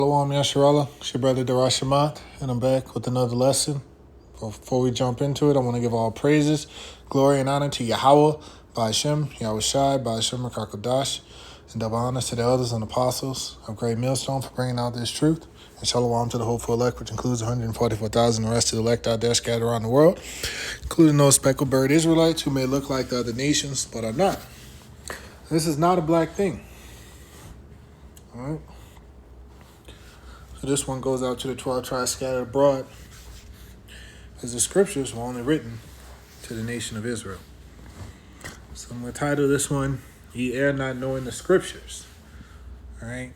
Hello, I'm Yasharallah. It's your brother Darashamat, and I'm back with another lesson. Before we jump into it, I want to give all praises, glory, and honor to Yahweh, Ba'ashem, Yahweh Shai, Ba'ashem, Rakakodash, and double honors to the elders and apostles of Great Millstone for bringing out this truth. And shalom to the hopeful elect, which includes 144,000, the rest of the elect out there scattered around the world, including those speckled bird Israelites who may look like the other nations, but are not. This is not a black thing. All right? So this one goes out to the 12 tribes scattered abroad, as the scriptures were only written to the nation of Israel. So I'm going to title this one, Ye Err Not Knowing the Scriptures. All right?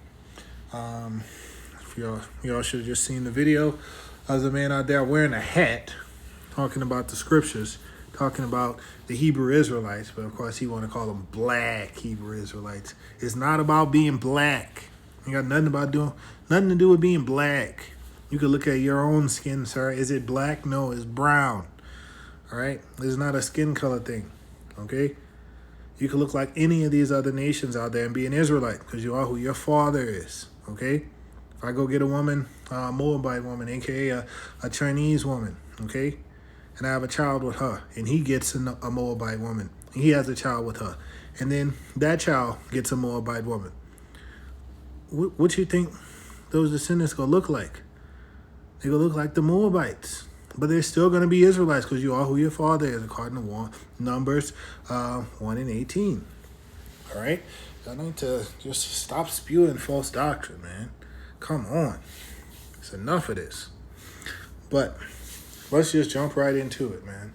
If y'all should have just seen the video. There's a man out there wearing a hat talking about the scriptures, talking about the Hebrew Israelites, but of course he want to call them black Hebrew Israelites. It's not about being black. You got nothing to do with being black. You can look at your own skin, sir. Is it black? No, it's brown. All right? It's not a skin color thing. Okay? You can look like any of these other nations out there and be an Israelite because you are who your father is. Okay? If I go get a woman, a Moabite woman, aka a Chinese woman, okay? And I have a child with her, and he gets a Moabite woman. And he has a child with her. And then that child gets a Moabite woman. What you think those descendants going to look like? They're going to look like the Moabites. But they're still going to be Israelites because you are who your father is, according to Numbers 1 and 18. All right? Y'all need to just stop spewing false doctrine, man. Come on. It's enough of this. But let's just jump right into it, man.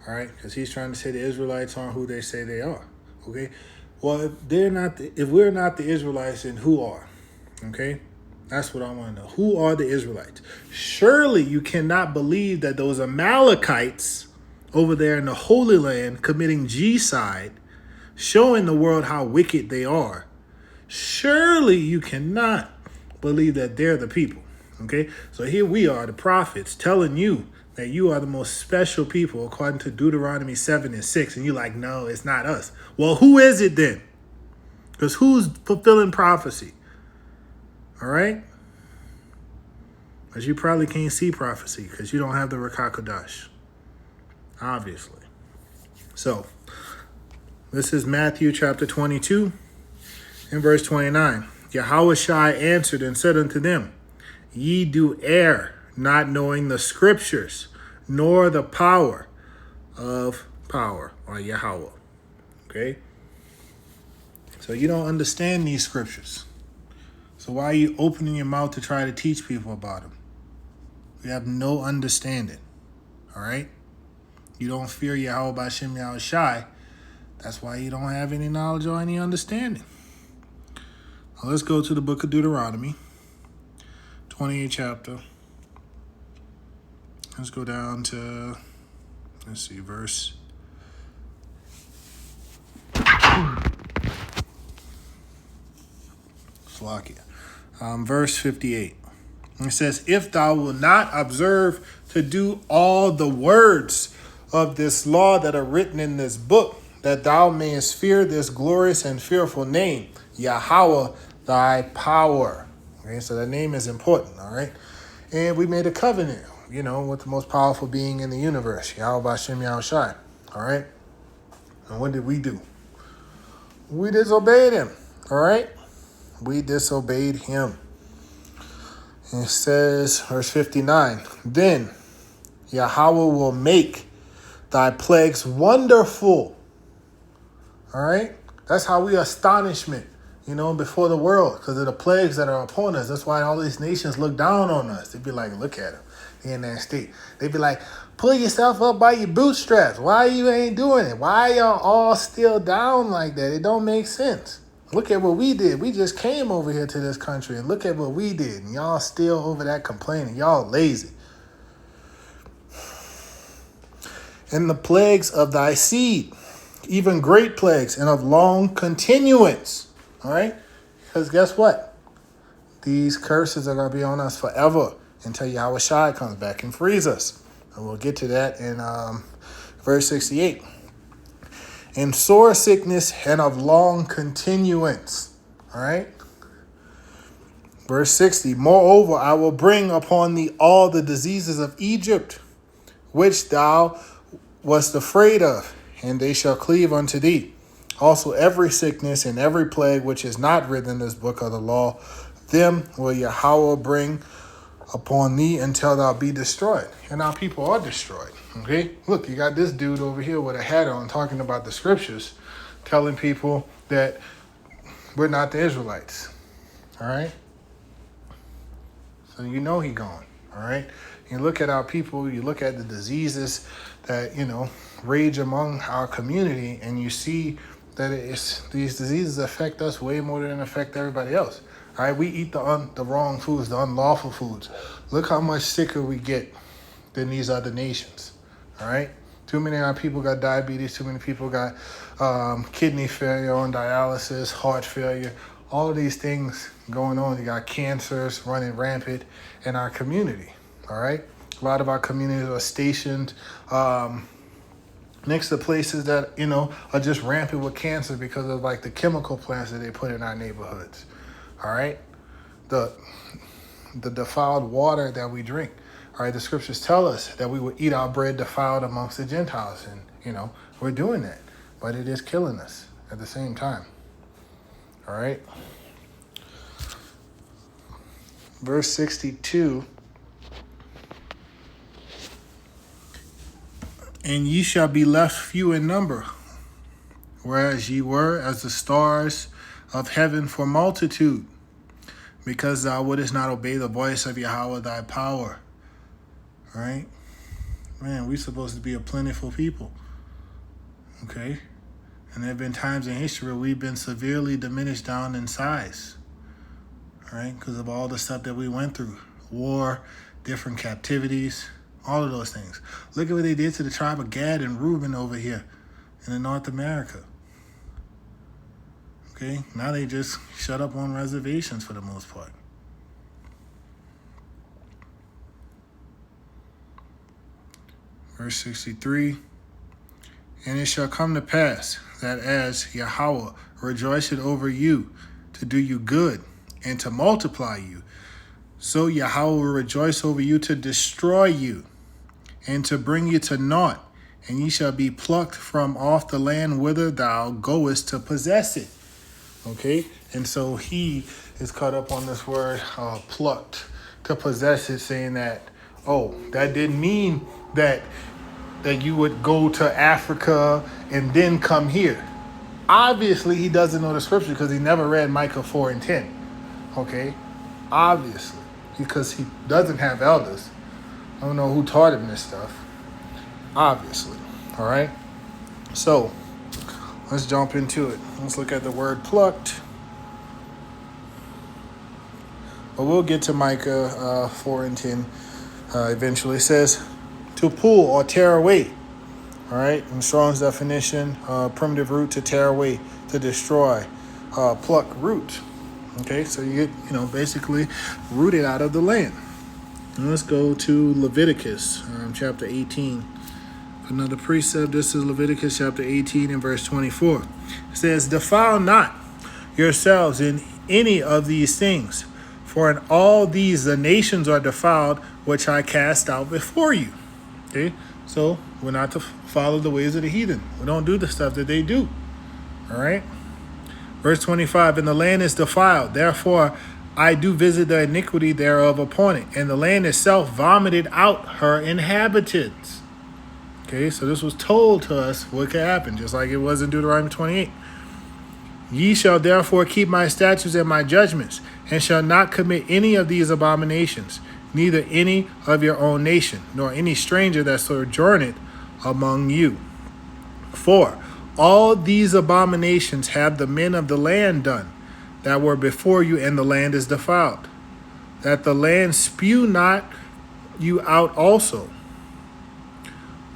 All right? Because he's trying to say the Israelites aren't who they say they are. Okay? Well, if we're not the Israelites, then who are? Okay? That's what I want to know. Who are the Israelites? Surely you cannot believe that those Amalekites over there in the Holy Land committing genocide, showing the world how wicked they are. Surely you cannot believe that they're the people. Okay? So here we are, the prophets, telling you that you are the most special people according to Deuteronomy 7 and 6. And you're like, no, it's not us. Well, who is it then? Because who's fulfilling prophecy? All right? Because you probably can't see prophecy because you don't have the Ruach HaKodesh. Obviously. So, this is Matthew chapter 22 and verse 29. Yahweh Shai answered and said unto them, Ye do err, not knowing the scriptures, nor the power of power, or Yahweh. Okay? So you don't understand these scriptures. So why are you opening your mouth to try to teach people about them? You have no understanding. All right? You don't fear Yahweh Ba'ashem Yahweh Shai. That's why you don't have any knowledge or any understanding. Now let's go to the book of Deuteronomy, 28th chapter. Let's go down to, verse. Verse 58. It says, If thou wilt not observe to do all the words of this law that are written in this book, that thou mayest fear this glorious and fearful name, Yahweh thy power. Okay, so that name is important, all right? And we made a covenant, with the most powerful being in the universe, Yahweh Ba'ashem Yahweh Shai, all right? And what did we do? We disobeyed him, all right? We disobeyed him. And it says, verse 59, Then Yahweh will make thy plagues wonderful. All right? That's how we astonishment, before the world, because of the plagues that are upon us. That's why all these nations look down on us. They'd be like, look at them. They're in that state. They'd be like, pull yourself up by your bootstraps. Why you ain't doing it? Why y'all all still down like that? It don't make sense. Look at what we did. We just came over here to this country, and look at what we did. And y'all still over that complaining. Y'all lazy. And the plagues of thy seed, even great plagues, and of long continuance. All right? Because guess what? These curses are going to be on us forever until Yahweh Shai comes back and frees us. And we'll get to that in verse 68. And sore sickness and of long continuance. All right? Verse 60, moreover, I will bring upon thee all the diseases of Egypt, which thou wast afraid of, and they shall cleave unto thee. Also every sickness and every plague which is not written in this book of the law, them will Yahweh bring upon thee until thou be destroyed. And our people are destroyed. Okay? Look, you got this dude over here with a hat on talking about the scriptures, telling people that we're not the Israelites. All right? So you know he gone. All right? You look at our people, you look at the diseases that, rage among our community, and you see that these diseases affect us way more than affect everybody else. All right, we eat the wrong foods, the unlawful foods. Look how much sicker we get than these other nations. All right, too many of our people got diabetes. Too many people got kidney failure on dialysis, heart failure. All of these things going on. You got cancers running rampant in our community. All right, a lot of our communities are stationed next to places that are just rampant with cancer because of like the chemical plants that they put in our neighborhoods. All right, the defiled water that we drink. All right, the scriptures tell us that we will eat our bread defiled amongst the Gentiles, and we're doing that, but it is killing us at the same time. All right, verse 62. And ye shall be left few in number, whereas ye were as the stars of heaven for multitude, because thou wouldest not obey the voice of Yahweh thy power. All right? Man, we're supposed to be a plentiful people. Okay? And there have been times in history where we've been severely diminished down in size. All right? Because of all the stuff that we went through. War, different captivities, all of those things. Look at what they did to the tribe of Gad and Reuben over here in North America. Okay, now they just shut up on reservations for the most part. Verse 63, and it shall come to pass that as Yahweh rejoiceth over you to do you good and to multiply you, so Yahweh will rejoice over you to destroy you and to bring you to naught, and ye shall be plucked from off the land whither thou goest to possess it. Okay, and so he is caught up on this word plucked, to possess it, saying that, that didn't mean that you would go to Africa and then come here. Obviously, he doesn't know the scripture because he never read Micah 4 and 10. Okay, obviously, because he doesn't have elders. I don't know who taught him this stuff. Obviously, all right. So let's jump into it. Let's look at the word plucked. But we'll get to Micah 4 and 10 eventually. It says to pull or tear away. All right. In Strong's definition, primitive root, to tear away, to destroy, pluck, root. Okay. So you get, basically rooted out of the land. And let's go to Leviticus chapter 18. Another precept. This is Leviticus chapter 18 and verse 24. It says, defile not yourselves in any of these things, for in all these the nations are defiled, which I cast out before you. Okay, so we're not to follow the ways of the heathen. We don't do the stuff that they do. All right. Verse 25, and the land is defiled, therefore I do visit the iniquity thereof upon it, and the land itself vomited out her inhabitants. Okay, so this was told to us what could happen, just like it was in Deuteronomy 28. Ye shall therefore keep my statutes and my judgments, and shall not commit any of these abominations, neither any of your own nation, nor any stranger that sojourneth among you. For all these abominations have the men of the land done, that were before you, and the land is defiled, that the land spew not you out also,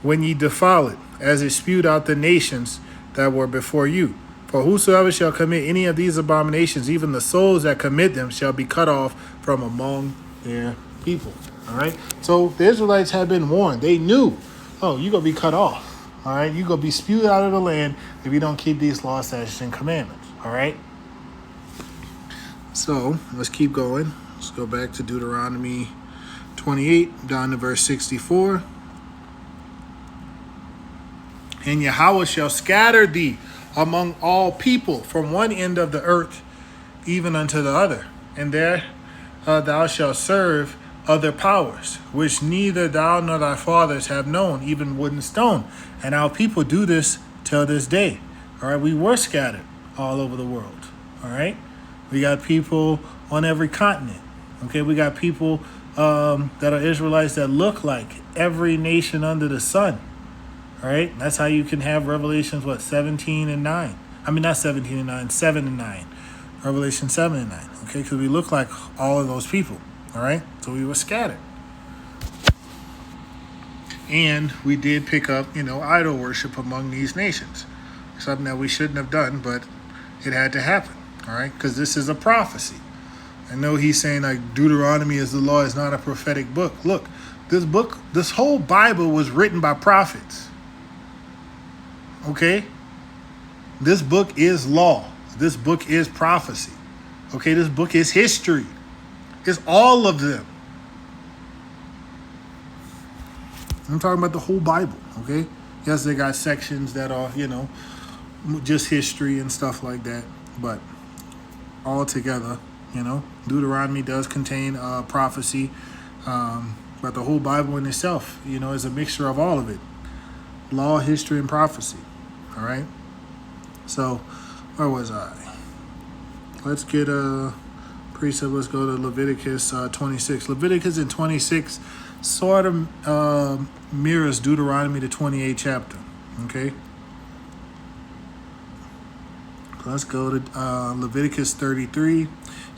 when ye defile it, as it spewed out the nations that were before you. For whosoever shall commit any of these abominations, even the souls that commit them, shall be cut off from among their people. All right? So the Israelites had been warned. They knew, you're going to be cut off. All right? You're going to be spewed out of the land if you don't keep these laws, statutes, and commandments. All right? So let's keep going. Let's go back to Deuteronomy 28, down to verse 64. And Yahweh shall scatter thee among all people from one end of the earth even unto the other. And there thou shalt serve other powers, which neither thou nor thy fathers have known, even wood and stone. And our people do this till this day. All right, we were scattered all over the world. All right, we got people on every continent. Okay, we got people that are Israelites that look like every nation under the sun. All right, that's how you can have Revelations, 17 and 9. I mean, not 17 and 9, 7 and 9. Revelation 7 and 9. Okay, because we look like all of those people. All right, so we were scattered. And we did pick up, idol worship among these nations. Something that we shouldn't have done, but it had to happen. All right, because this is a prophecy. I know he's saying like Deuteronomy is the law, is not a prophetic book. Look, this whole Bible was written by prophets. Okay? This book is law. This book is prophecy. Okay? This book is history. It's all of them. I'm talking about the whole Bible. Okay? Yes, they got sections that are, just history and stuff like that. But all together, Deuteronomy does contain prophecy. But the whole Bible in itself, is a mixture of all of it. Law, history, and prophecy. All right. So, where was I? Let's get a precept. Let's go to Leviticus 26. Leviticus in 26 sort of mirrors Deuteronomy, the 28th chapter. Okay. Let's go to Leviticus 33.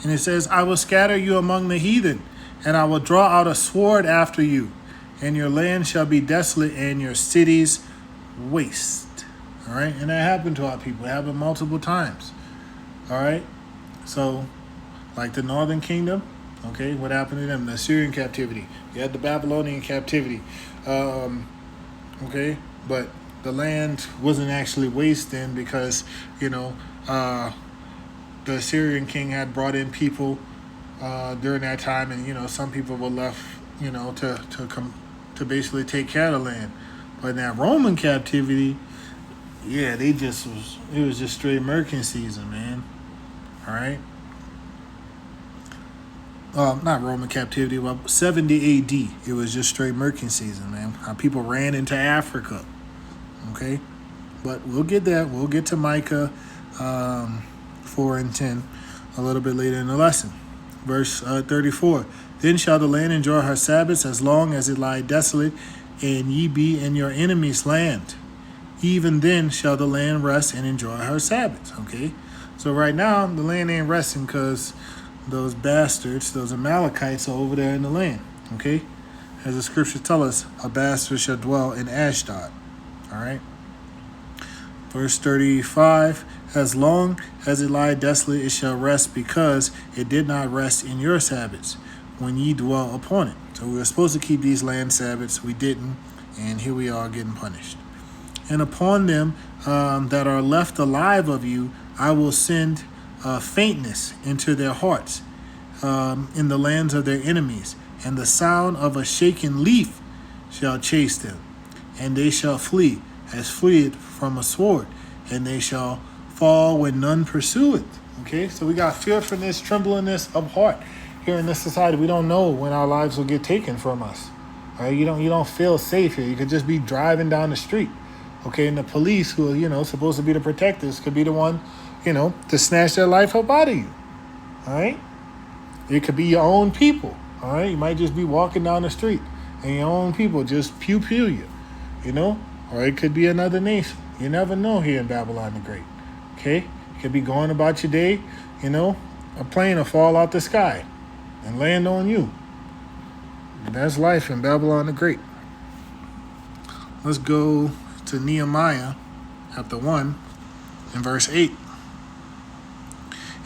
And it says, I will scatter you among the heathen, and I will draw out a sword after you, and your land shall be desolate, and your cities waste. All right, and that happened to our people. It happened multiple times. All right, so like the northern kingdom, okay, what happened to them? The Assyrian captivity. You had the Babylonian captivity. Okay, but the land wasn't actually waste then because, the Assyrian king had brought in people during that time, and some people were left, to basically take care of the land. But in that Roman captivity, yeah, it was just straight American season, man. All right. Not Roman captivity, but 70 AD. It was just straight American season, man. How people ran into Africa. Okay, but we'll get that. We'll get to Micah 4 and 10 a little bit later in the lesson. Verse 34. Then shall the land enjoy her Sabbaths as long as it lie desolate, and ye be in your enemy's land. Even then shall the land rest and enjoy her Sabbaths. Okay, so right now the land ain't resting because those bastards, those Amalekites, are over there in the land. Okay, as the scriptures tell us, a bastard shall dwell in Ashdod. All right. Verse 35, as long as it lie desolate, it shall rest, because it did not rest in your Sabbaths when ye dwell upon it. So we were supposed to keep these land Sabbaths. We didn't, and here we are getting punished. And upon them that are left alive of you, I will send faintness into their hearts in the lands of their enemies, and the sound of a shaken leaf shall chase them, and they shall flee as fleeth from a sword, and they shall fall when none pursueth. Okay, so we got fearfulness, tremblingness of heart here in this society. We don't know when our lives will get taken from us. All right, you don't feel safe here. You could just be driving down the street. Okay, and the police, who are, supposed to be the protectors, could be the one, to snatch their life up out of you. All right? It could be your own people. All right? You might just be walking down the street and your own people just pew you, Or it could be another nation. You never know here in Babylon the Great. Okay? You could be going about your day, a plane will fall out the sky and land on you. And that's life in Babylon the Great. Let's go to Nehemiah chapter 1 and verse 8.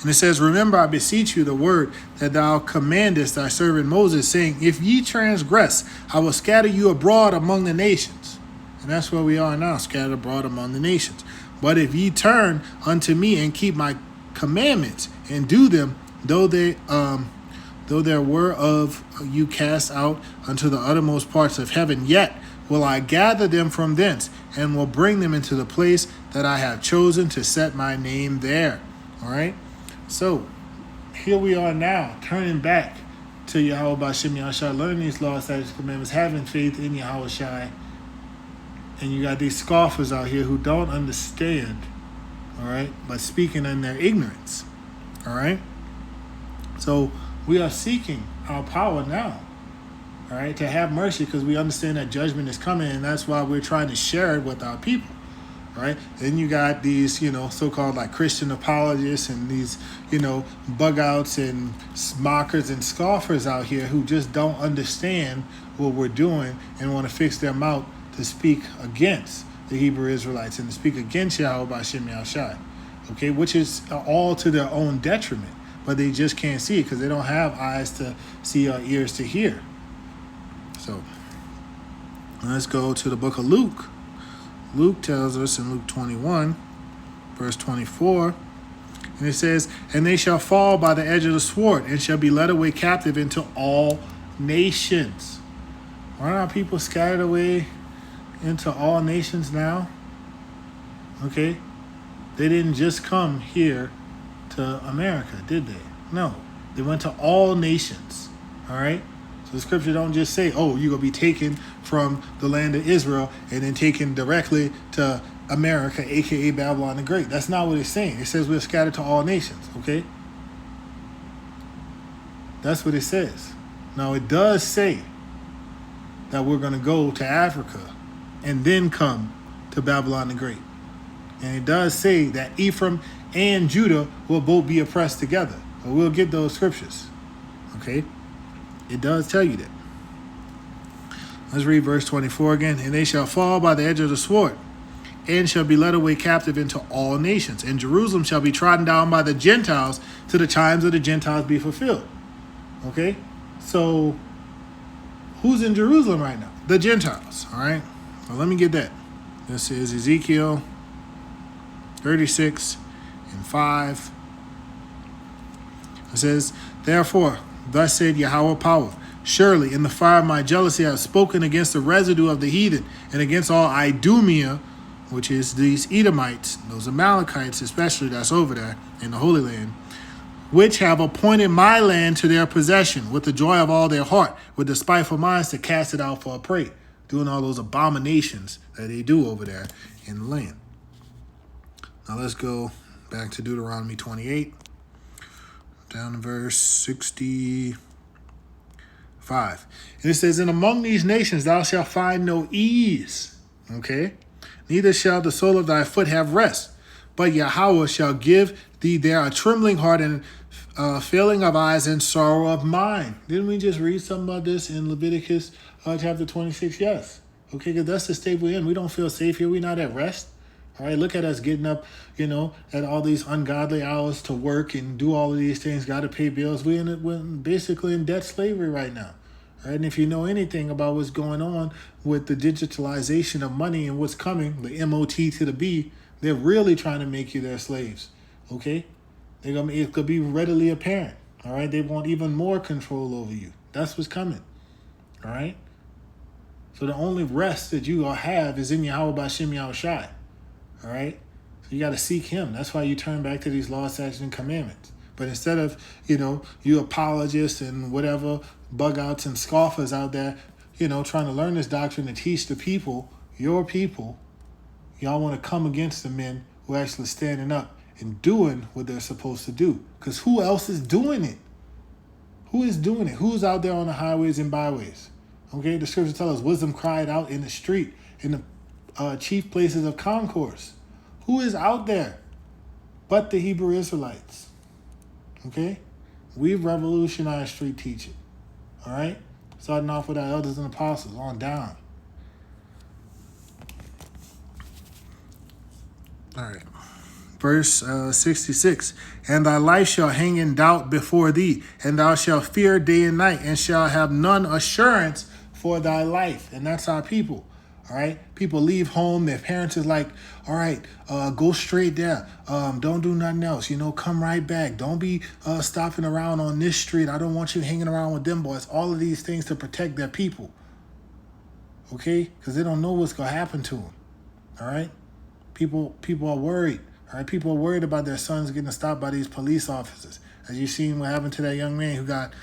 And it says, remember, I beseech you, the word that thou commandest thy servant Moses, saying, if ye transgress, I will scatter you abroad among the nations. And that's where we are now, scattered abroad among the nations. But if ye turn unto me and keep my commandments and do them, though they though there were of you cast out unto the uttermost parts of heaven, yet will I gather them from thence, and will bring them into the place that I have chosen to set my name there. All right. So here we are now, turning back to Yahweh B'Shem Yahushua, learning these laws, statutes, commandments, having faith in Yahweh Shai. And you got these scoffers out here who don't understand, all right, but speaking in their ignorance, all right? So we are seeking our power now, all right, to have mercy, because we understand that judgment is coming, and that's why we're trying to share it with our people. Right? Then you got these, so-called like Christian apologists and these, bug outs and mockers and scoffers out here who just don't understand what we're doing and want to fix their mouth to speak against the Hebrew Israelites and to speak against Yahweh B'Shem Yahushua. Okay, which is all to their own detriment, but they just can't see it because they don't have eyes to see or ears to hear. So let's go to the book of Luke. Luke tells us in Luke 21, verse 24, and it says, and they shall fall by the edge of the sword, and shall be led away captive into all nations. Aren't our people scattered away into all nations now? Okay? They didn't just come here to America, did they? No. They went to all nations. All right? The scripture don't just say, oh, you're going to be taken from the land of Israel and then taken directly to America, a.k.a. Babylon the Great. That's not what it's saying. It says we're scattered to all nations, okay? That's what it says. Now, it does say that we're going to go to Africa and then come to Babylon the Great. And it does say that Ephraim and Judah will both be oppressed together. But we'll get those scriptures, okay? It does tell you that. Let's read verse 24 again. And they shall fall by the edge of the sword, and shall be led away captive into all nations. And Jerusalem shall be trodden down by the Gentiles till the times of the Gentiles be fulfilled. Okay? So, who's in Jerusalem right now? The Gentiles. All right? Well, let me get that. This is Ezekiel 36 and 5. It says, therefore, thus said Yahweh power, surely in the fire of my jealousy I have spoken against the residue of the heathen, and against all Idumea, which is these Edomites, those Amalekites especially that's over there in the Holy Land, which have appointed my land to their possession with the joy of all their heart, with the spiteful minds to cast it out for a prey, doing all those abominations that they do over there in the land. Now let's go back to Deuteronomy 28. Down to verse 65. And it says, and among these nations thou shalt find no ease. Okay? Neither shall the sole of thy foot have rest. But Yahweh shall give thee there a trembling heart and failing of eyes and sorrow of mind. Didn't we just read something about this in Leviticus chapter 26? Yes. Okay, because that's the state we're in. We don't feel safe here. We're not at rest. All right, look at us getting up, at all these ungodly hours to work and do all of these things, got to pay bills. We're basically in debt slavery right now. All right, and if you know anything about what's going on with the digitalization of money and what's coming, the MOT to the B, they're really trying to make you their slaves. Okay? It could be readily apparent. All right, they want even more control over you. That's what's coming. All right? So the only rest that you will have is in Yahweh B'Shem Yahushua. All right? So you got to seek him. That's why you turn back to these laws, statutes, and commandments. But instead of, you apologists and whatever, bug outs and scoffers out there, trying to learn this doctrine to teach the people, your people, y'all want to come against the men who are actually standing up and doing what they're supposed to do. Because who else is doing it? Who is doing it? Who's out there on the highways and byways? Okay, the scripture tells us wisdom cried out in the street, in the chief places of concourse. Who is out there but the Hebrew Israelites? Okay? We've revolutionized street teaching. All right? Starting off with our elders and apostles on down. All right. Verse 66. And thy life shall hang in doubt before thee, and thou shalt fear day and night, and shall have none assurance for thy life. And that's our people. All right, people leave home. Their parents is like, all right, go straight there. Don't do nothing else. Come right back. Don't be stopping around on this street. I don't want you hanging around with them boys. All of these things to protect their people. Okay, because they don't know what's gonna happen to them. All right, people are worried. All right, people are worried about their sons getting stopped by these police officers. As you seen what happened to that young man who got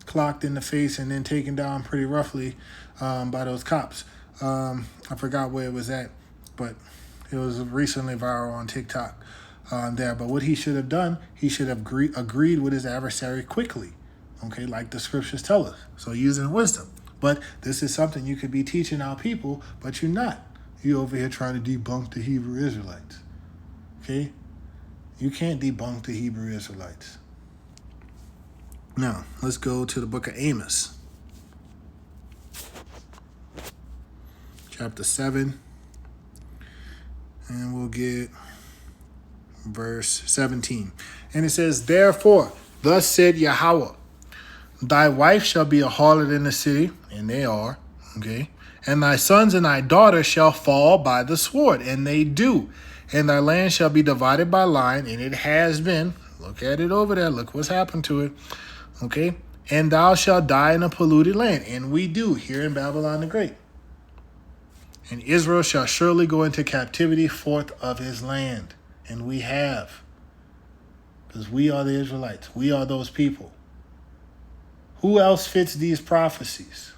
clocked in the face and then taken down pretty roughly by those cops. I forgot where it was at, but it was recently viral on TikTok there. But what he should have done, he should have agreed with his adversary quickly, okay, like the scriptures tell us. So using wisdom. But this is something you could be teaching our people, but you're not. You're over here trying to debunk the Hebrew Israelites, okay? You can't debunk the Hebrew Israelites. Now, let's go to the book of Amos. Chapter 7, and we'll get verse 17. And it says, therefore, thus said Yahweh, thy wife shall be a harlot in the city, and they are, okay? And thy sons and thy daughters shall fall by the sword, and they do. And thy land shall be divided by line, and it has been. Look at it over there. Look what's happened to it, okay? And thou shalt die in a polluted land, and we do here in Babylon the Great. And Israel shall surely go into captivity forth of his land. And we have. Because we are the Israelites. We are those people. Who else fits these prophecies?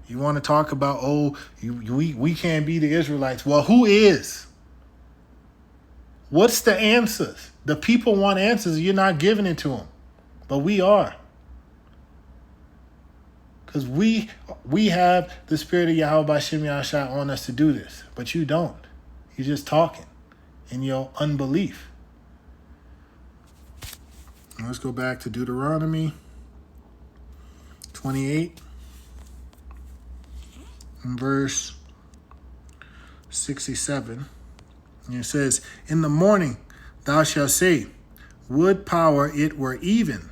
You want to talk about, we can't be the Israelites. Well, who is? What's the answers? The people want answers. You're not giving it to them. But we are. Because we have the spirit of Yahweh B'Shem Yahushua on us to do this. But you don't. You're just talking in your unbelief. Now let's go back to Deuteronomy 28 and verse 67. And it says, in the morning thou shalt say, would power it were even.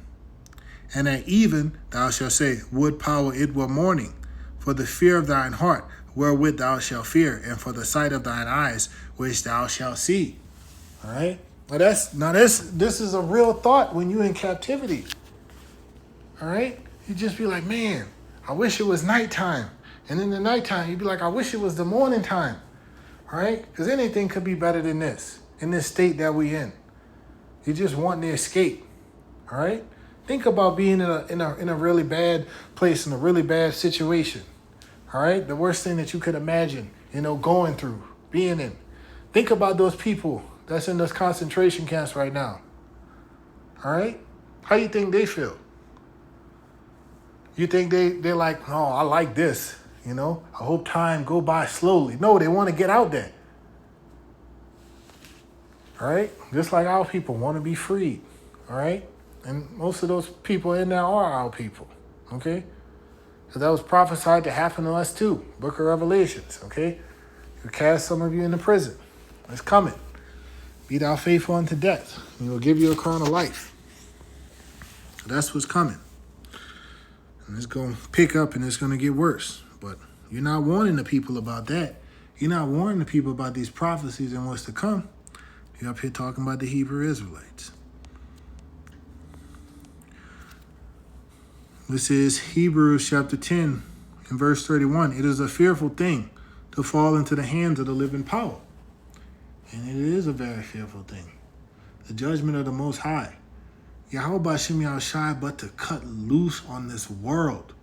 And at even thou shalt say, would power it were morning, for the fear of thine heart, wherewith thou shalt fear, and for the sight of thine eyes, which thou shalt see. All right? This is a real thought when you're in captivity. All right? You just be like, man, I wish it was nighttime. And in the nighttime, you'd be like, I wish it was the morning time. All right? Because anything could be better than this, in this state that we in. You just want to escape. All right? Think about being in a really bad place, in a really bad situation. All right? The worst thing that you could imagine, going through, being in. Think about those people that's in those concentration camps right now. All right? How you think they feel? You think they're like, oh, I like this, I hope time go by slowly. No, they want to get out there. All right? Just like our people want to be freed. All right? And most of those people in there are our people. Okay? So that was prophesied to happen to us too. Book of Revelations. Okay? He'll cast some of you into prison. It's coming. Be thou faithful unto death. And he will give you a crown of life. That's what's coming. And it's going to pick up and it's going to get worse. But you're not warning the people about that. You're not warning the people about these prophecies and what's to come. You're up here talking about the Hebrew Israelites. This is Hebrews chapter 10 and verse 31. It is a fearful thing to fall into the hands of the living power. And it is a very fearful thing. The judgment of the Most High. Yahweh B'Shem Yahushua, but to cut loose on this world.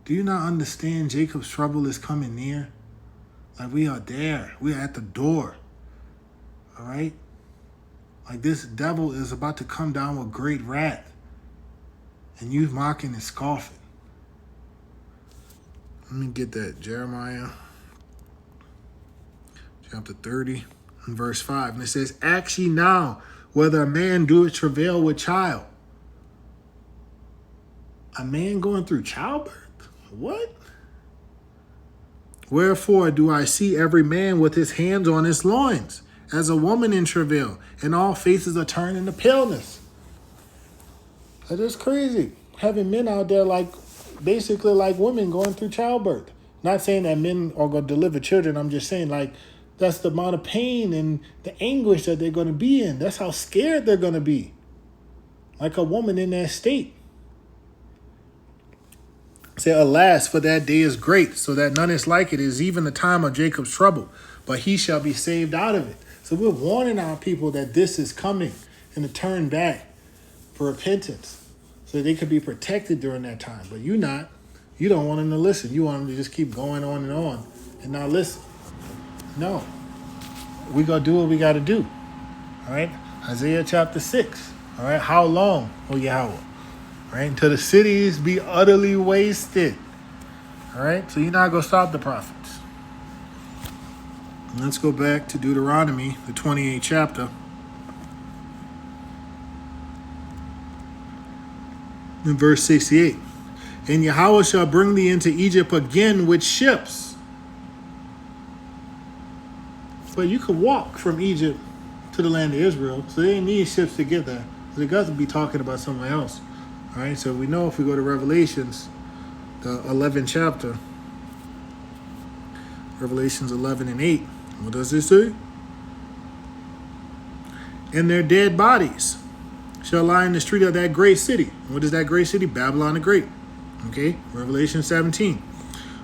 Do you not understand Jacob's trouble is coming near? Like we are there. We are at the door. All right? Like this devil is about to come down with great wrath. And you mocking and scoffing. Let me get that. Jeremiah chapter 30 and verse 5. And it says, ask ye now whether a man doeth travail with child. A man going through childbirth? What? Wherefore do I see every man with his hands on his loins, as a woman in travail, and all faces are turned into paleness. That is crazy. Having men out there basically like women going through childbirth. Not saying that men are going to deliver children. I'm just saying, like, that's the amount of pain and the anguish that they're going to be in. That's how scared they're going to be. Like a woman in that state. Say, alas, for that day is great, so that none is like it. It is even the time of Jacob's trouble, but he shall be saved out of it. So we're warning our people that this is coming and to turn back for repentance so they could be protected during that time. But you not. You don't want them to listen. You want them to just keep going on and not listen. No. We got to do what we got to do. All right? Isaiah chapter 6. All right? How long, O Yahweh? Right? Until the cities be utterly wasted. All right? So you're not going to stop the prophets. Let's go back to Deuteronomy, the 28th chapter. In verse 68. And Yahweh shall bring thee into Egypt again with ships. But you could walk from Egypt to the land of Israel, so they didn't need ships to get there. So they got to be talking about somewhere else. All right, so we know if we go to Revelations, the 11th chapter, Revelations 11 and 8, what does it say? And their dead bodies shall lie in the street of that great city. What is that great city? Babylon the Great. Okay, Revelation 17,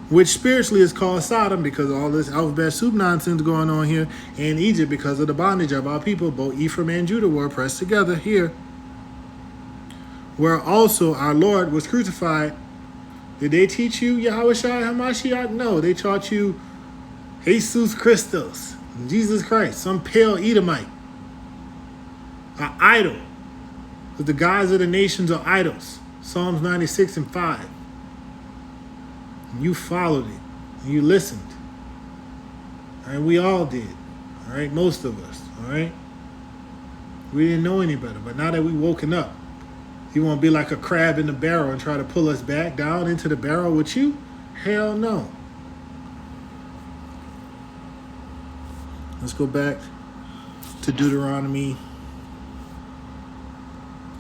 which spiritually is called Sodom because of all this alphabet soup nonsense going on here, and Egypt because of the bondage of our people. Both Ephraim and Judah were oppressed together here, where also our Lord was crucified. Did they teach you Yahweh Shai HaMashiach? No, they taught you Jesus Christos, Jesus Christ, some pale Edomite, an idol. Because the gods of the nations are idols. Psalms 96 and 5. And you followed it. And you listened. All right, we all did. All right, most of us. All right. We didn't know any better. But now that we woken up, you want to be like a crab in the barrel and try to pull us back down into the barrel with you? Hell no. Let's go back to Deuteronomy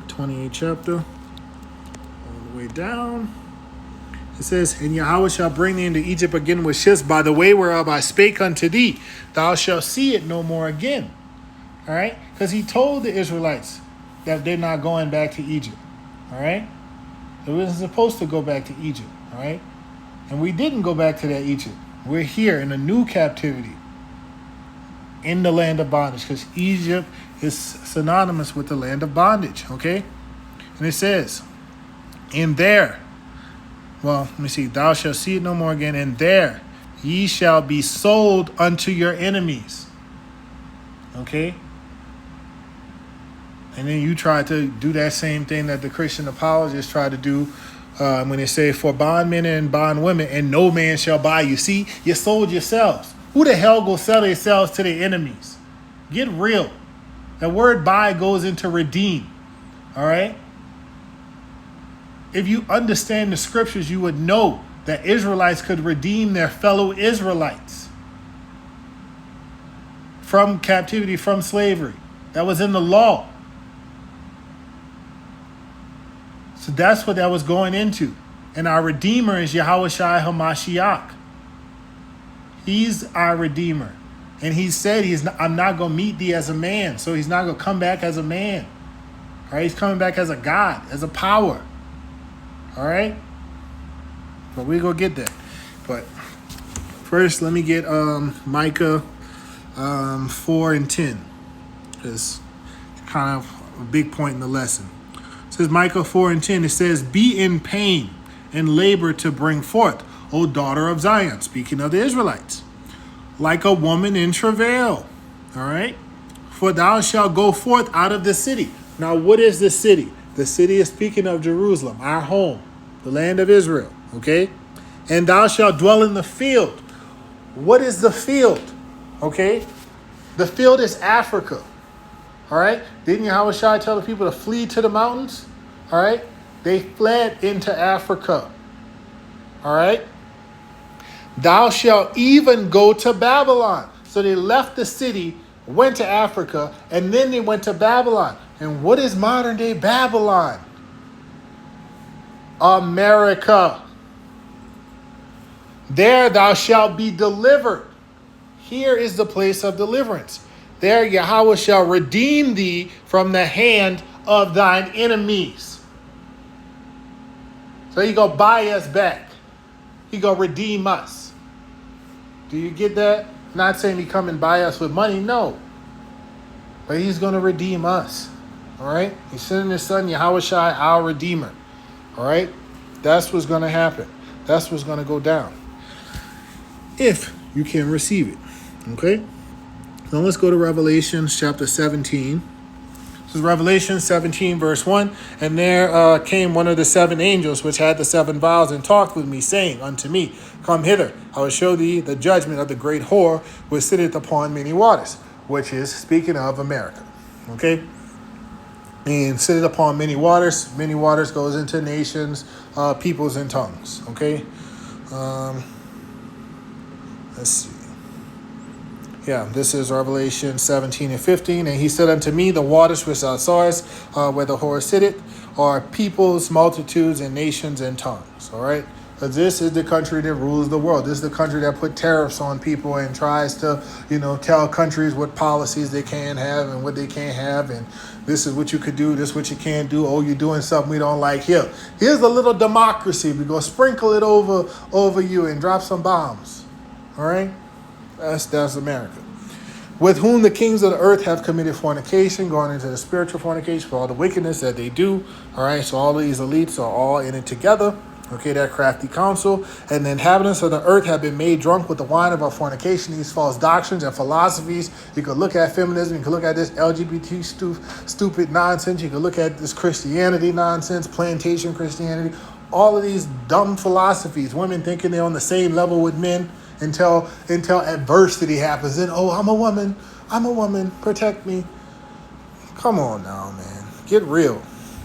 28th chapter. All the way down. It says, and Yahweh shall bring thee into Egypt again with ships by the way whereof I spake unto thee. Thou shalt see it no more again. All right? Because he told the Israelites that they're not going back to Egypt. All right? They wasn't supposed to go back to Egypt. All right? And we didn't go back to that Egypt. We're here in a new captivity in the land of bondage because Egypt is synonymous with the land of bondage. Okay? And it says, in there, well, let me see. Thou shalt see it no more again. And there ye shall be sold unto your enemies. Okay? And then you try to do that same thing that the Christian apologists try to do when they say, for bondmen and bondwomen, and no man shall buy you. See, you sold yourselves. Who the hell go sell themselves to their enemies? Get real. The word buy goes into redeem. All right? If you understand the scriptures, you would know that Israelites could redeem their fellow Israelites from captivity, from slavery. That was in the law. So that's what that was going into. And our Redeemer is Yahweh Shai HaMashiach. He's our Redeemer. And he said, I'm not going to meet thee as a man. So he's not going to come back as a man. All right? He's coming back as a God, as a power. All right? But we're going to get that. But first, let me get Micah 4 and 10. It's kind of a big point in the lesson. It says Micah 4 and 10. It says, be in pain and labor to bring forth, O daughter of Zion. Speaking of the Israelites. Like a woman in travail. All right? For thou shalt go forth out of the city. Now, what is the city? The city is speaking of Jerusalem, our home, the land of Israel, okay? And thou shalt dwell in the field. What is the field? Okay? The field is Africa. All right? Didn't Yahweh Shai tell the people to flee to the mountains? All right? They fled into Africa. All right? Thou shalt even go to Babylon. So they left the city, went to Africa, and then they went to Babylon. And what is modern day Babylon? America. There thou shalt be delivered. Here is the place of deliverance. There Yahweh shall redeem thee from the hand of thine enemies. So he gonna buy us back. He gonna redeem us. Do you get that? Not saying he come and buy us with money, no. But he's gonna redeem us. All right? He's sending his son Yahweh Shai, our Redeemer. All right? That's what's gonna happen. That's what's gonna go down. If you can receive it. Okay? Now let's go to Revelation chapter 17. This is Revelation 17, verse 1. And there came one of the seven angels which had the seven vials and talked with me, saying unto me, Come hither, I will show thee the judgment of the great whore which sitteth upon many waters, which is speaking of America. Okay? And sitteth upon many waters. Many waters goes into nations, peoples, and tongues. Okay? Let's see. Yeah, this is Revelation 17 and 15. And he said unto me, The waters which thou sawest, where the whore sitteth, are peoples, multitudes, and nations, and tongues. All right? Because this is the country that rules the world. This is the country that put tariffs on people and tries to, tell countries what policies they can have and what they can't have. And this is what you could do, this is what you can't do. Oh, you're doing something we don't like. Here's a little democracy. We're going to sprinkle it over you and drop some bombs. All right? That's America. With whom the kings of the earth have committed fornication, going into the spiritual fornication for all the wickedness that they do. All right, so all these elites are all in it together. Okay, that crafty counsel. And the inhabitants of the earth have been made drunk with the wine of our fornication, these false doctrines and philosophies. You could look at feminism, you could look at this LGBT stupid nonsense, you could look at this Christianity nonsense, plantation Christianity, all of these dumb philosophies, women thinking they're on the same level with men. Until adversity happens. Then, I'm a woman, protect me. Come on now, man. Get real.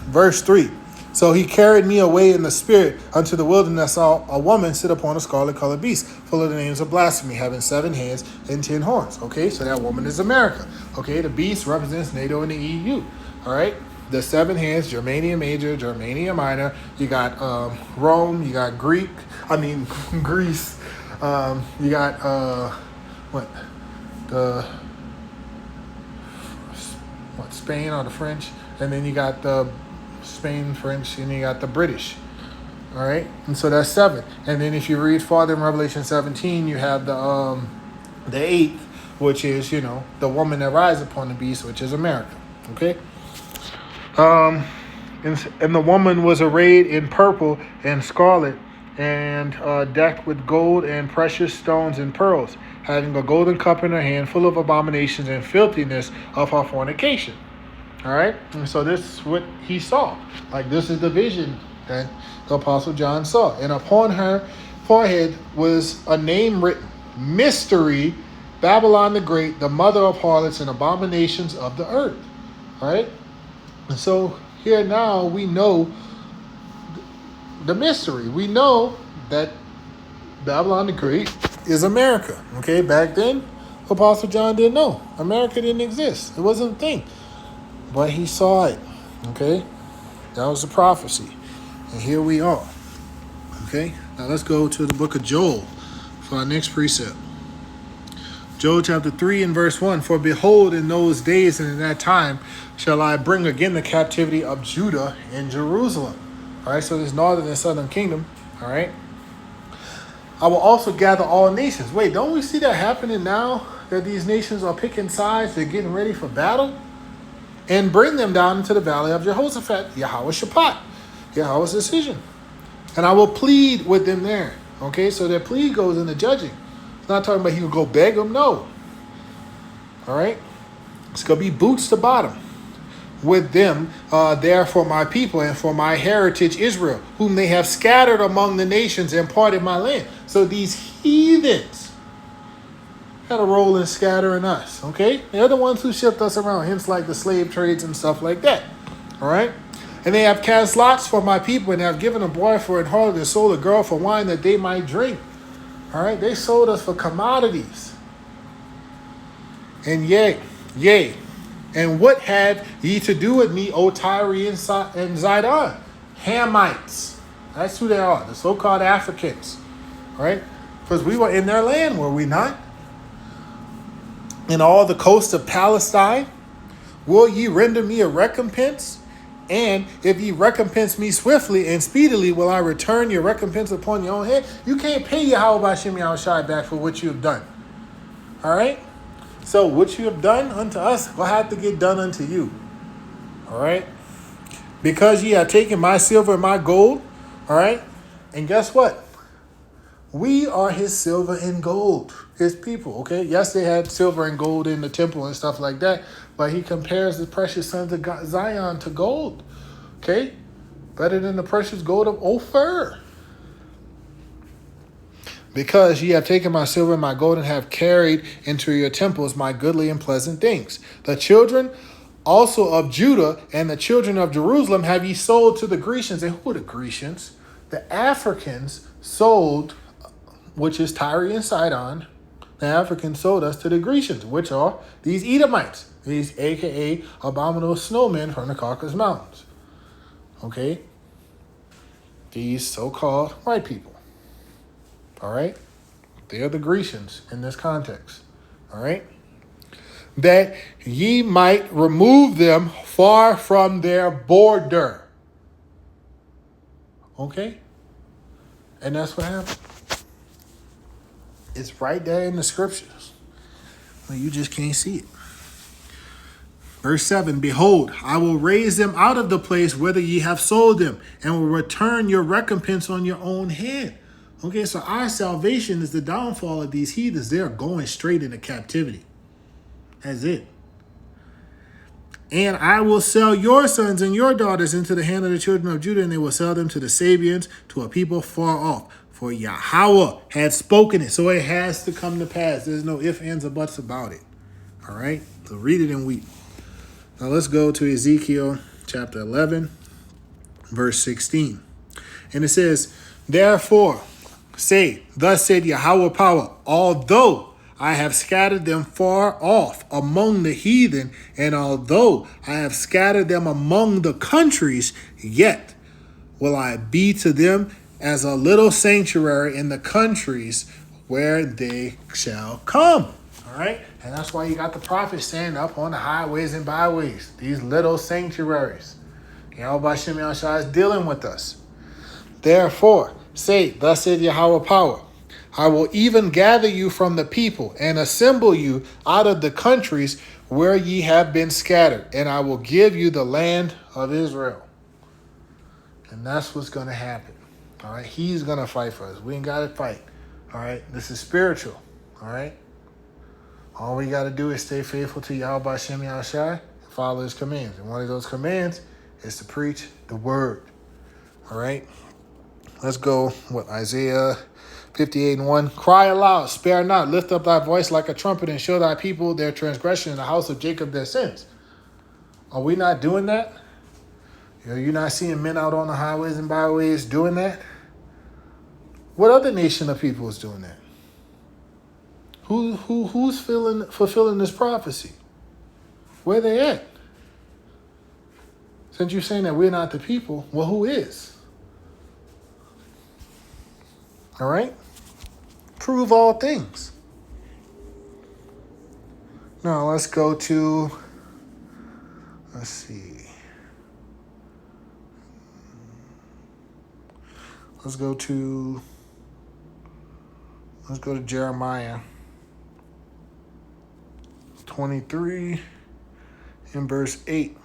Verse 3. So he carried me away in the spirit unto the wilderness. I saw a woman sit upon a scarlet colored beast, full of the names of blasphemy, having 7 heads and 10 horns. Okay, so that woman is America. Okay, the beast represents NATO and the EU. All right. The 7 heads, Germania Major, Germania Minor. You got Rome, you got Greece. You got Spain or the French, and then you got the Spain, French, and you got the British. All right, and so that's 7. And then if you read farther in Revelation 17, you have the 8th, which is the woman that rides upon the beast, which is America. Okay. And the woman was arrayed in purple and scarlet, and decked with gold and precious stones and pearls, having a golden cup in her hand, full of abominations and filthiness of her fornication. All right? And so this is what he saw. Like, this is the vision that the Apostle John saw. And upon her forehead was a name written, Mystery, Babylon the Great, the mother of harlots and abominations of the earth. All right? And so here now we know the mystery. We know that Babylon the Great is America. Okay, back then, Apostle John didn't know. America didn't exist. It wasn't a thing. But he saw it. Okay, that was the prophecy. And here we are. Okay, now let's go to the book of Joel for our next precept. Joel chapter 3 and verse 1. For behold, in those days and in that time shall I bring again the captivity of Judah and Jerusalem. All right, so this northern and southern kingdom. All right. I will also gather all nations. Wait, don't we see that happening now? That these nations are picking sides, they're getting ready for battle? And bring them down into the valley of Jehoshaphat, Yahweh Shaphat, Yahweh's decision. And I will plead with them there. Okay, so that plea goes into judging. It's not talking about he will go beg them, no. All right? It's going to be boots to bottom with them there for my people and for my heritage Israel, whom they have scattered among the nations and parted my land. So these heathens had a role in scattering us, okay? They're the ones who shipped us around, hence like the slave trades and stuff like that, all right? And they have cast lots for my people and have given a boy for an harlot and sold a girl for wine that they might drink, all right? They sold us for commodities. And yea, and what had ye to do with me, O Tyre and Zidon? Hamites. That's who they are, the so-called Africans. All right? Because we were in their land, were we not? In all the coasts of Palestine, will ye render me a recompense? And if ye recompense me swiftly and speedily, will I return your recompense upon your own head? You can't pay Yahweh B'Shem Yahushai back for what you have done. All right? So what you have done unto us will have to get done unto you. All right? Because ye have taken my silver and my gold. All right? And guess what? We are his silver and gold, his people, okay? Yes, they had silver and gold in the temple and stuff like that, but he compares the precious sons of Zion to gold, okay? Better than the precious gold of Ophir. Because ye have taken my silver and my gold and have carried into your temples my goodly and pleasant things. The children also of Judah and the children of Jerusalem have ye sold to the Grecians. And who are the Grecians? The Africans sold, which is Tyre and Sidon. The Africans sold us to the Grecians, which are these Edomites, these a.k.a. abominable snowmen from the Caucasus Mountains. Okay? These so-called white people. All right? They are the Grecians in this context. All right? That ye might remove them far from their border. Okay? And that's what happened. It's right there in the scriptures. Well, you just can't see it. Verse 7, behold, I will raise them out of the place whither ye have sold them, and will return your recompense on your own head. Okay, so our salvation is the downfall of these heathens. They are going straight into captivity. That's it. And I will sell your sons and your daughters into the hand of the children of Judah, and they will sell them to the Sabians, to a people far off. For Yahweh had spoken it, so it has to come to pass. There's no ifs, ands, or buts about it. All right? So read it and weep. Now let's go to Ezekiel chapter 11, verse 16. And it says, therefore say, thus said Yahweh power, although I have scattered them far off among the heathen, and although I have scattered them among the countries, yet will I be to them as a little sanctuary in the countries where they shall come. All right? And that's why you got the prophets standing up on the highways and byways. These little sanctuaries. Yahweh B'Shem Yahushua is dealing with us. Therefore, say, thus said Yahweh power, I will even gather you from the people and assemble you out of the countries where ye have been scattered, and I will give you the land of Israel. And that's what's going to happen. All right, he's going to fight for us. We ain't got to fight. All right, this is spiritual. All right, all we got to do is stay faithful to Yahweh B'Shem Yahushua and follow his commands. And one of those commands is to preach the word. All right, let's go with Isaiah 58:1. Cry aloud, spare not, lift up thy voice like a trumpet, and show thy people their transgression, and the house of Jacob their sins. Are we not doing that? You're not seeing men out on the highways and byways doing that? What other nation of people is doing that? Who's fulfilling this prophecy? Where they at? Since you're saying that we're not the people, well, who is? All right? Prove all things. Now let's go to, let's see. Let's go to Jeremiah 23 and verse 8.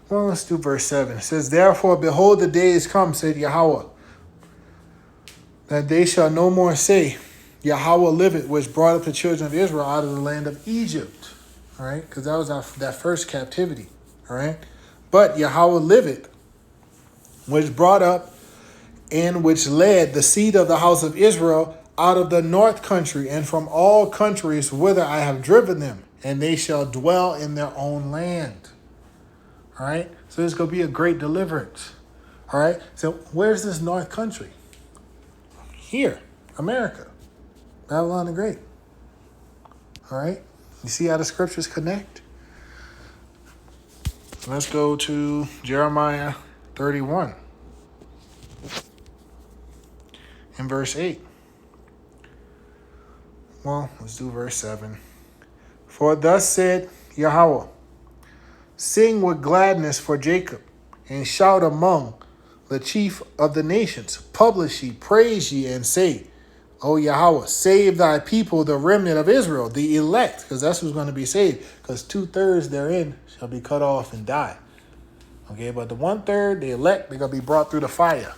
Well, let's do verse 7. It says, therefore, behold, the days come, said Yahweh, that they shall no more say, Yahweh liveth, which brought up the children of Israel out of the land of Egypt. All right, because that was that first captivity. All right, but Yahweh liveth, which brought up and which led the seed of the house of Israel out of the north country and from all countries whither I have driven them, and they shall dwell in their own land. All right, so there's going to be a great deliverance. All right, so where's this north country? Here, America, Babylon the Great. All right, you see how the scriptures connect? Let's go to Jeremiah 31. in verse 8. Well, let's do verse 7. For thus said Yahweh, sing with gladness for Jacob, and shout among the chief of the nations. Publish ye, praise ye, and say, O Yahweh, save thy people, the remnant of Israel, the elect, because that's who's going to be saved, because 2/3 therein shall be cut off and die. Okay, but the 1/3, the elect, they're going to be brought through the fire.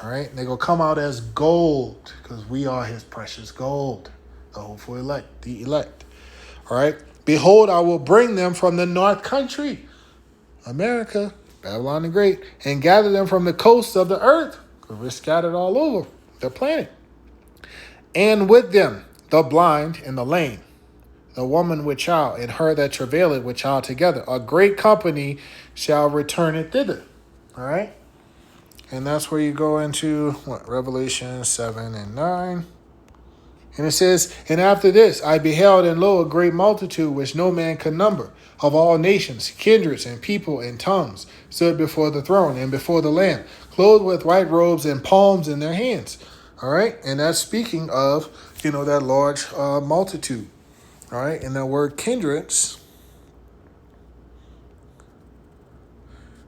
All right, they're going to come out as gold, because we are his precious gold, the hopeful elect, the elect. All right, behold, I will bring them from the north country, America, Babylon the Great, and gather them from the coasts of the earth, because we're scattered all over the planet. And with them the blind and the lame, the woman with child, and her that travaileth with child together. A great company shall return it thither. All right? And that's where you go into Revelation 7 and 9. And it says, and after this I beheld, and lo, a great multitude which no man could number, of all nations, kindreds, and people, and tongues, stood before the throne and before the Lamb, clothed with white robes and palms in their hands. All right, and that's speaking of, that large multitude. All right, and that word kindreds,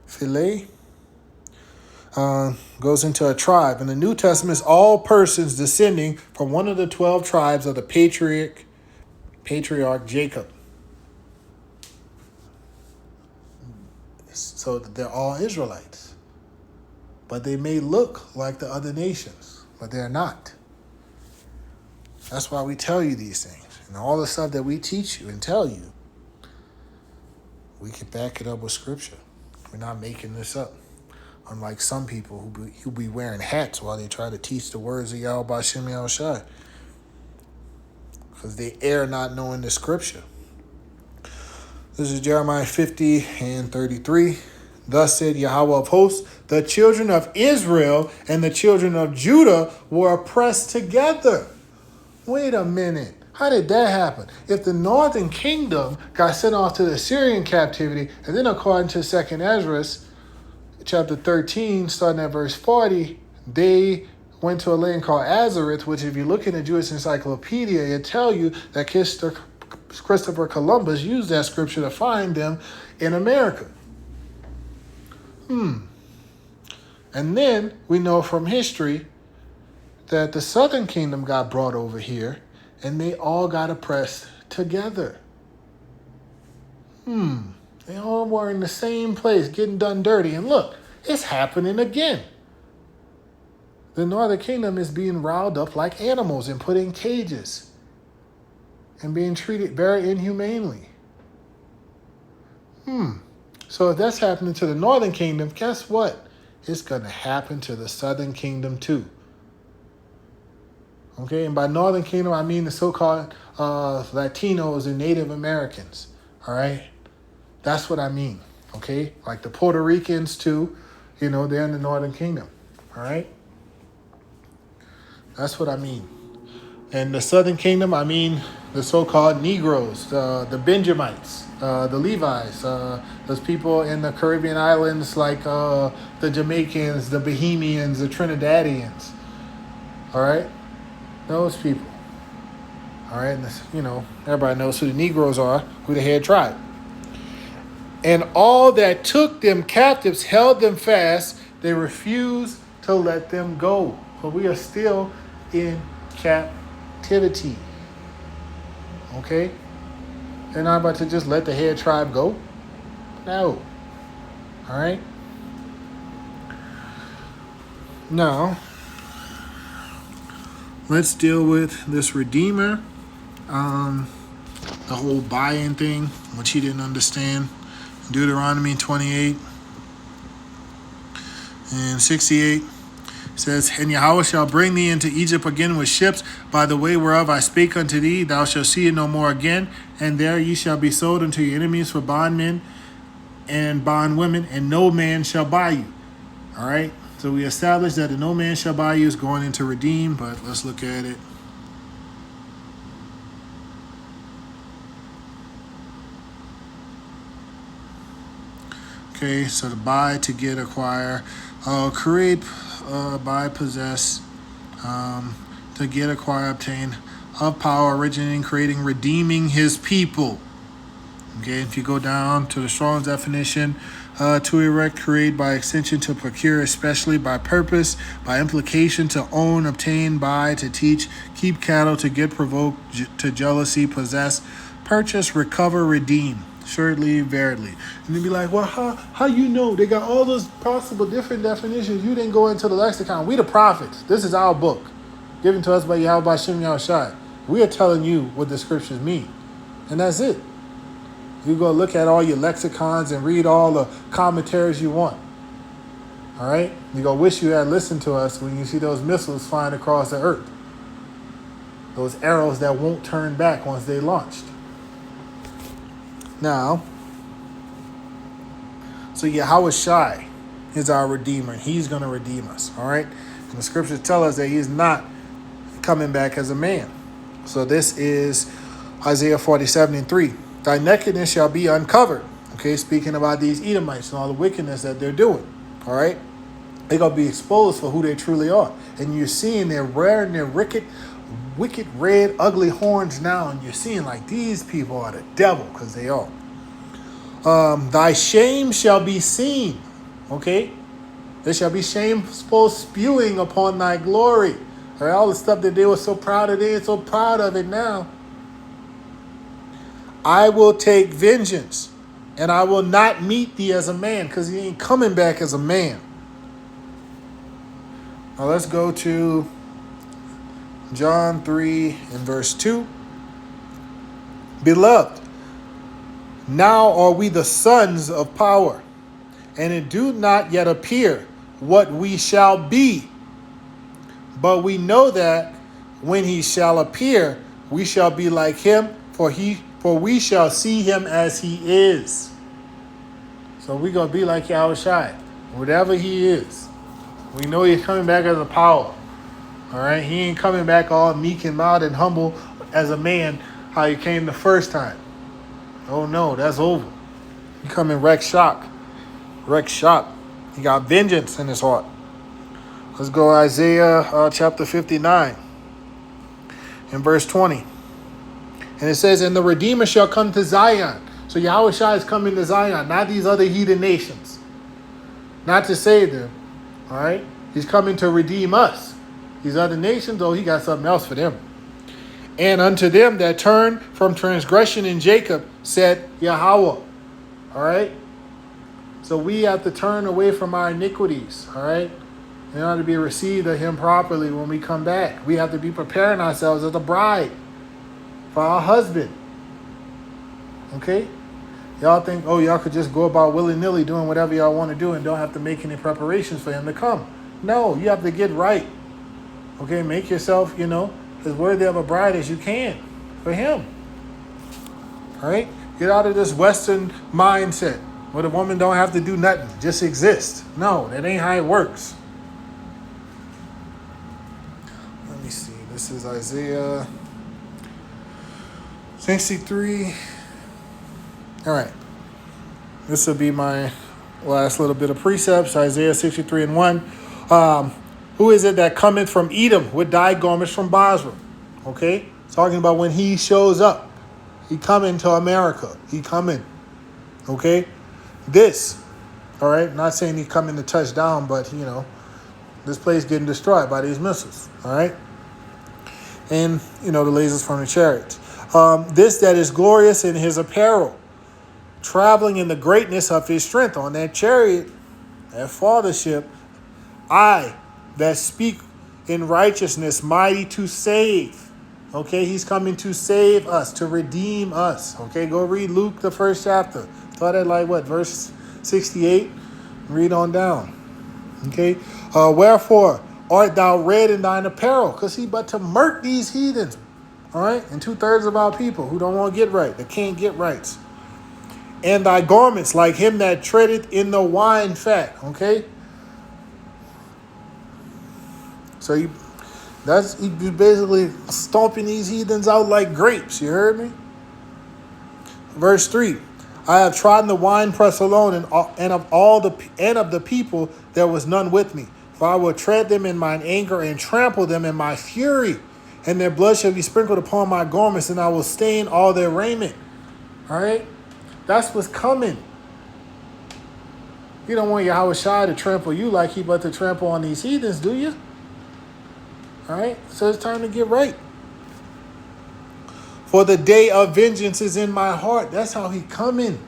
philia, goes into a tribe. In the New Testament, all persons descending from one of the 12 tribes of the patriarch Jacob. So they're all Israelites, but they may look like the other nations, but they're not. That's why we tell you these things. And all the stuff that we teach you and tell you, we can back it up with scripture. We're not making this up. Unlike some people who be wearing hats while they try to teach the words of Yahweh B'Shem Yahushai. Because they err not knowing the scripture. This is Jeremiah 50 and 33. Thus said Yahweh of hosts, the children of Israel and the children of Judah were oppressed together. Wait a minute. How did that happen? If the northern kingdom got sent off to the Assyrian captivity, and then according to 2nd Ezra, chapter 13, starting at verse 40, they went to a land called Azareth, which if you look in the Jewish Encyclopedia, it tell you that Christopher Columbus used that scripture to find them in America. And then we know from history that the southern kingdom got brought over here, and they all got oppressed together. They all were in the same place, getting done dirty. And look, it's happening again. The northern kingdom is being riled up like animals and put in cages and being treated very inhumanely. So if that's happening to the northern kingdom, guess what? It's going to happen to the southern kingdom too. Okay, and by northern kingdom, I mean the so-called Latinos and Native Americans. All right? That's what I mean, okay? Like the Puerto Ricans, too, they're in the northern kingdom, all right? That's what I mean. And the southern kingdom, I mean the so-called Negroes, the Benjamites, the Levites, those people in the Caribbean islands like the Jamaicans, the Bahamians, the Trinidadians, all right? Those people, all right? And everybody knows who the Negroes are, who the head tribe. And all that took them captives held them fast. They refused to let them go. But we are still in captivity. Okay? They're not about to just let the head tribe go. No. All right? Now, let's deal with this Redeemer. The whole buy-in thing, which he didn't understand. Deuteronomy 28 and 68 says, and Yahweh shall bring thee into Egypt again with ships, by the way whereof I spake unto thee, thou shalt see it no more again, and there ye shall be sold unto your enemies for bondmen and bondwomen, and no man shall buy you. All right, so we established that the no man shall buy you is going into redeem, but let's look at it. Okay, so to buy, to get, acquire, create, buy, possess, To get, acquire, obtain, of power, originating, creating, redeeming his people. Okay, if you go down to the Strong's definition, to erect, create, by extension, to procure, especially by purpose, by implication, to own, obtain, buy, to teach, keep cattle, to get, provoke, to jealousy, possess, purchase, recover, redeem. Assuredly, veritably. And you'd be like, well, how you know? They got all those possible different definitions. You didn't go into the lexicon. We the prophets. This is our book, given to us by Yahweh B'Shem Yahushai. We are telling you what the scriptures mean. And that's it. You go look at all your lexicons and read all the commentaries you want. All right? You go wish you had listened to us when you see those missiles flying across the earth. Those arrows that won't turn back once they launched. Now, so Yahweh Shai is our Redeemer. He's going to redeem us. All right? And the scriptures tell us that he is not coming back as a man. So this is Isaiah 47:3. Thy nakedness shall be uncovered. Okay, speaking about these Edomites and all the wickedness that they're doing. All right? They're going to be exposed for who they truly are. And you're seeing they're wearing their wicked, red, ugly horns now. And you're seeing like these people are the devil, because they are. Thy shame shall be seen. Okay? There shall be shameful spewing upon thy glory. All right, all the stuff that they were so proud of, they ain't so proud of it now. I will take vengeance, and I will not meet thee as a man, because he ain't coming back as a man. Now let's go to John 3 and verse 2. Beloved, now are we the sons of power, and it do not yet appear what we shall be. But we know that when he shall appear, we shall be like him, for we shall see him as he is. So we're going to be like Yahweh Shai, whatever he is. We know he's coming back as a power. All right? He ain't coming back all meek and mild and humble as a man, how he came the first time. Oh no, that's over. He coming wreck shop. He got vengeance in his heart. Let's go Isaiah chapter 59 and verse 20. And it says, and the Redeemer shall come to Zion. So Yahweh Shai is coming to Zion, not these other heathen nations. Not to save them. All right? He's coming to redeem us. These other nations, he got something else for them. And unto them that turn from transgression in Jacob, said Yahweh. All right? So we have to turn away from our iniquities. All right? In order to be received of him properly when we come back. We have to be preparing ourselves as a bride for our husband. Okay? Y'all think, y'all could just go about willy-nilly doing whatever y'all want to do and don't have to make any preparations for him to come. No, you have to get right. Okay? Make yourself, as worthy of a bride as you can for him. All right? Get out of this Western mindset where the woman don't have to do nothing, just exist. No, that ain't how it works. Let me see. This is Isaiah 63. All right. This will be my last little bit of precepts. Isaiah 63 and 1. Who is it that cometh from Edom with dyed garments from Basra? Okay? Talking about when he shows up. He coming to America. He coming. Okay? This. All right? Not saying he coming to touch down, but, this place getting destroyed by these missiles. All right? And, the lasers from the chariots. This that is glorious in his apparel, traveling in the greatness of his strength on that chariot, that fathership. I that speak in righteousness, mighty to save. Okay, he's coming to save us, to redeem us. Okay, go read Luke, the first chapter. Start at verse 68? Read on down. Okay, wherefore art thou red in thine apparel? Because he but to murk these heathens. All right, and 2/3 of our people who don't want to get right, that can't get rights. And thy garments like him that treadeth in the wine fat. Okay, so he's basically stomping these heathens out like grapes. You heard me? Verse 3. I have trodden the winepress alone, and of the people there was none with me. For I will tread them in mine anger and trample them in my fury. And their blood shall be sprinkled upon my garments, and I will stain all their raiment. All right? That's what's coming. You don't want Yahweh Shai to trample you like he about to trample on these heathens, do you? All right? So it's time to get right. For the day of vengeance is in my heart. That's how he coming.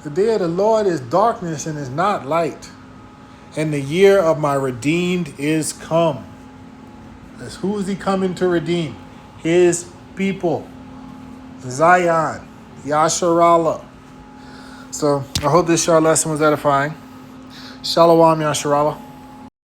The day of the Lord is darkness and is not light. And the year of my redeemed is come. That's who is he coming to redeem? His people. Zion. Yasharallah. So I hope this short lesson was edifying. Shalom Yasharallah.